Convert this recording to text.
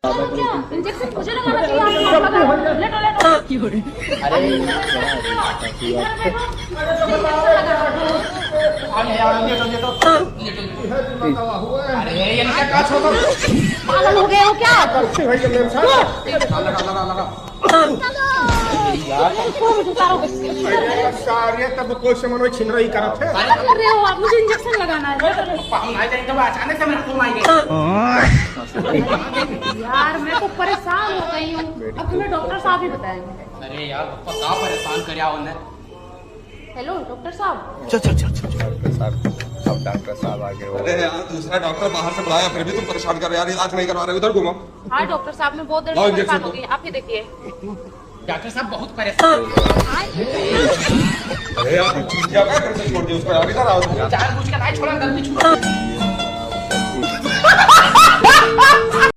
Injection मुझे लगाना चाहिए। लेटो लेटो। अरे पागल हो गए हो क्या? तब कोई से मनोज छिन रही करत है। क्या कर रहे हो आप? मुझे इंजेक्शन लगाना है। यार मैं तो परेशान हो गई हूँ। अब तुम्हें डॉक्टर साहब ही बताएंगे। अरे यार पप्पा का परेशान करया उन्हें। हेलो डॉक्टर साहब। अब डॉक्टर साहब आ गए। अरे यार दूसरा डॉक्टर बाहर से बुलाया फिर भी तुम परेशान कर रहे हो यार। इलाज नहीं करवा रहे, उधर घूमो। हाँ डॉक्टर साहब मैं बहुत देर लाओ से इंजेक्शन परेशान हो दो। गई। आप ही देखिए। डॉक्टर साहब बहुत परेशान। अरे यार चीज क्या कैसे छोड़ दिया उसको यार, इधर आओ तुम यार। जानबूझ के नहीं छोड़ा, गलती छूट